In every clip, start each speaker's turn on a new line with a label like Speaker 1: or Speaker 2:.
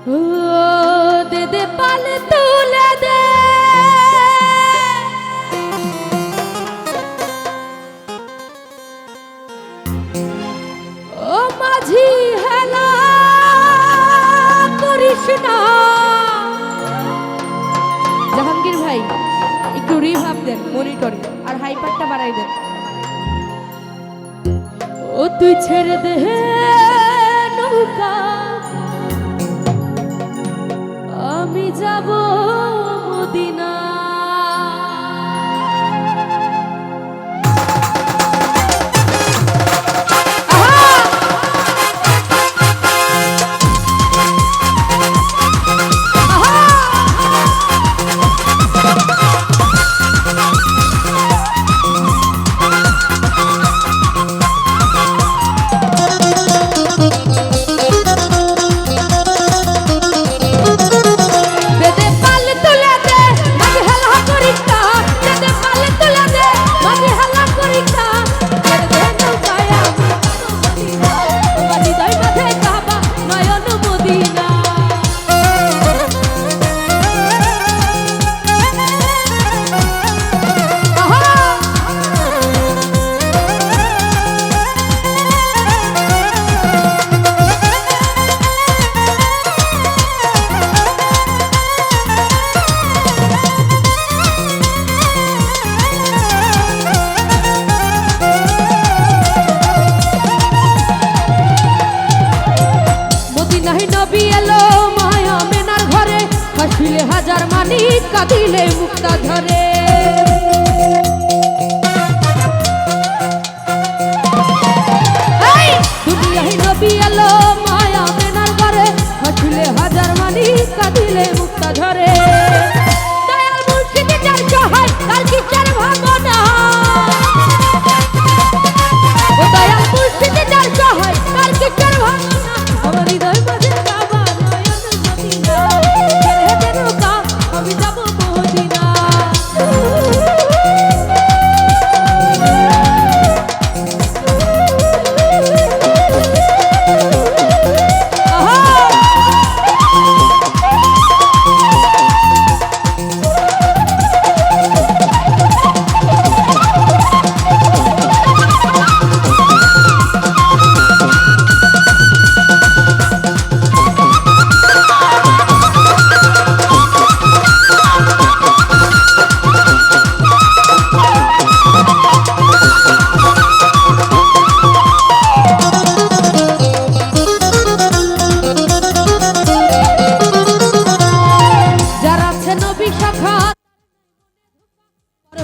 Speaker 1: ও দে দে পাল তুলে দে ও মাঝি হেলা করিস না। জাহাঙ্গীর ভাই একটু রিভাব দেন মনিটরে আর হাইপারটা বাড়াই দেন। ও তুই ছেড়ে দে নৌকা আমি যাব মদিনা। হাজার মানি কাঁদিলে মুক্তা ধরে। দুনিয়ায় নবী এলো মায়া মেনার ঘরে হাসিলে হাজার মানি কাঁদিলে মুক্তা ধরে। দয়াল মুর্শিদ যার সহায় তার কিচ্ছার ভাবনা। ও দয়াল মুর্শিদ যার সহায় তার কিচ্ছার ভাবনা। আমার হৃদয় মাঝে কাবা নয়ন মদিনা আমি যাব মদিনা।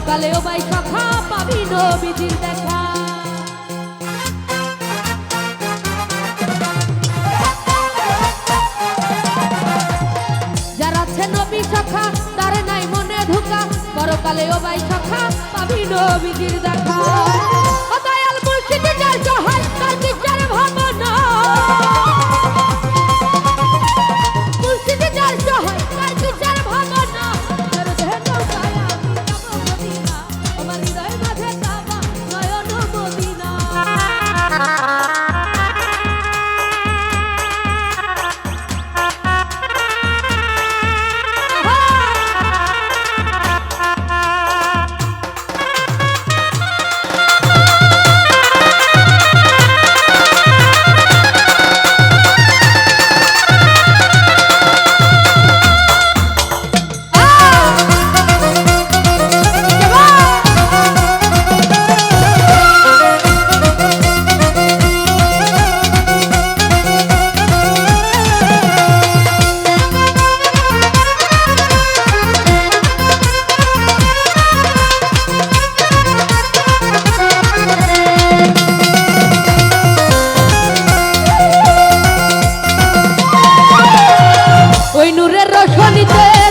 Speaker 1: কালেও বাই সখা পাবি নবীজির দেখা। যারা আছে নবী সখা তার নাই মনে ধোকা পরকালেও বাই সখা পাবি নবীজির দেখা। ও দয়াল মুর্শিদ যার সহায় তার কিচ্ছার ভাবনা। মুর্শিদ যার সহায় তার কিচ্ছার ভাবনা। আমার হৃদয় মাঝে কাবা নয়ন মদিনা।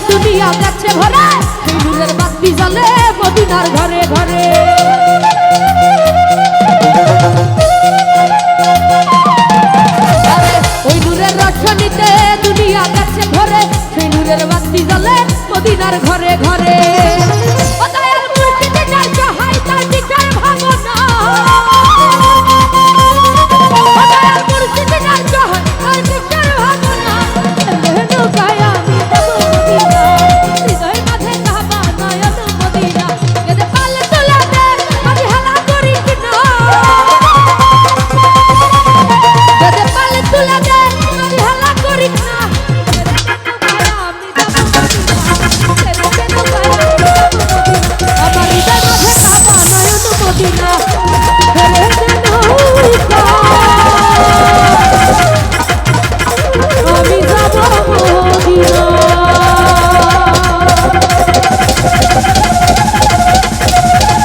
Speaker 1: দুনিয়া গেছে ভরে সেই নূরের বাতি জ্বলে মদিনার ঘরে ঘরে। ওই নূরের রোশনীতে দুনিয়া গেছে ভরে সেই নূরের বাতি জ্বলে মদিনার ঘরে ঘরে।